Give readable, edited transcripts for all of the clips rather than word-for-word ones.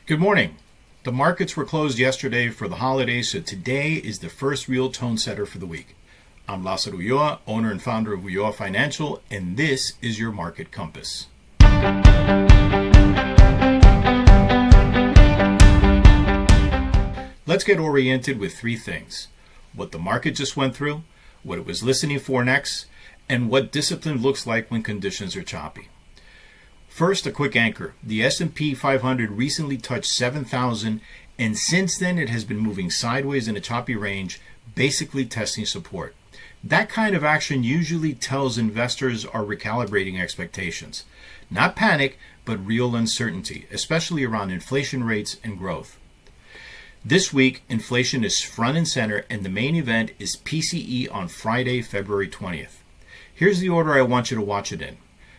Good morning. The markets were closed yesterday for the holidays, so today is the first real tone setter for the week. I'm Lázaro Ulloa, owner and founder of Ulloa Financial, and this is your Market Compass. Let's get oriented with three things: what the market just went through, what it was listening for next, and what discipline looks like when conditions are choppy. First, a quick anchor. The S&P 500 recently touched 7,000, and since then it has been moving sideways in a choppy range, basically testing support. That kind of action usually tells investors are recalibrating expectations. Not panic, but real uncertainty, especially around inflation rates and growth. This week, inflation is front and center, and the main event is PCE on Friday, February 20th. Here's the order I want you to watch it in.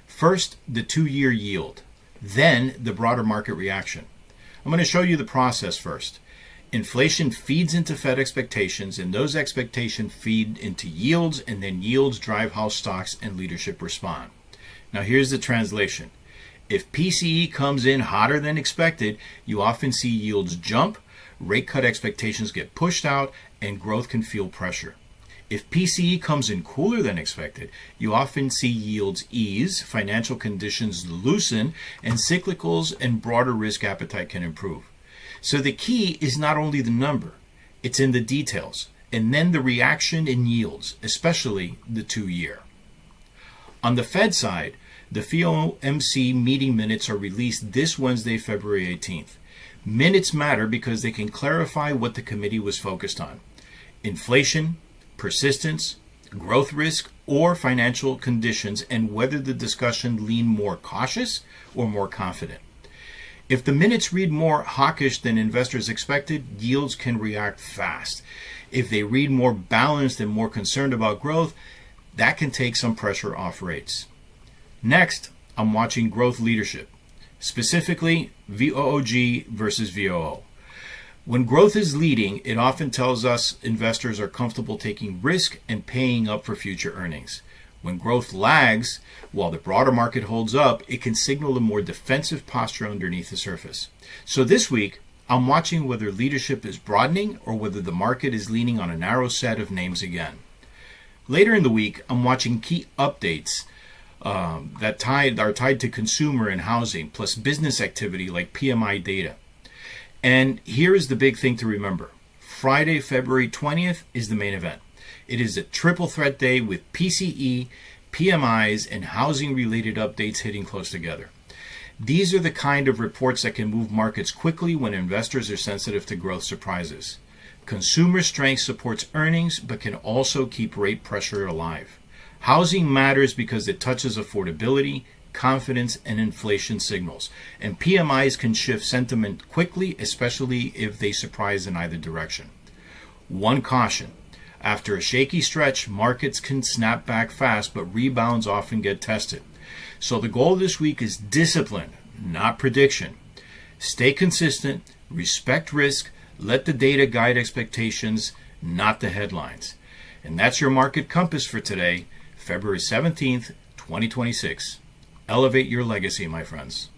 First, the 2-year yield, then the broader market reaction. I'm going to show you the process first. Inflation feeds into Fed expectations, and those expectations feed into yields, and then yields drive how stocks and leadership respond. Now here's the translation. If PCE comes in hotter than expected, you often see yields jump, rate cut expectations get pushed out, and growth can feel pressure. If PCE comes in cooler than expected, you often see yields ease, financial conditions loosen, and cyclicals and broader risk appetite can improve. So the key is not only the number, it's in the details, and then the reaction in yields, especially the 2-year. On the Fed side, the FOMC meeting minutes are released this Wednesday, February 18th. Minutes matter because they can clarify what the committee was focused on: inflation, persistence, growth risk, or financial conditions, and whether the discussion leaned more cautious or more confident. If the minutes read more hawkish than investors expected, yields can react fast. If they read more balanced and more concerned about growth, that can take some pressure off rates. Next, I'm watching growth leadership, specifically VOOG versus VOO. When growth is leading, it often tells us investors are comfortable taking risk and paying up for future earnings. When growth lags, while the broader market holds up, it can signal a more defensive posture underneath the surface. So this week, I'm watching whether leadership is broadening or whether the market is leaning on a narrow set of names again. Later in the week, I'm watching key updates that are tied to consumer and housing, plus business activity like PMI data. And here is the big thing to remember. Friday, February 20th is the main event. It is a triple threat day with PCE, PMIs, and housing-related updates hitting close together. These are the kind of reports that can move markets quickly when investors are sensitive to growth surprises. Consumer strength supports earnings, but can also keep rate pressure alive. Housing matters because it touches affordability, confidence, and inflation signals. And PMIs can shift sentiment quickly, especially if they surprise in either direction. One caution: after a shaky stretch, markets can snap back fast, but rebounds often get tested. So the goal this week is discipline, not prediction. Stay consistent, respect risk, let the data guide expectations, not the headlines. And that's your Market Compass for today, February 17th, 2026. Elevate your legacy, my friends.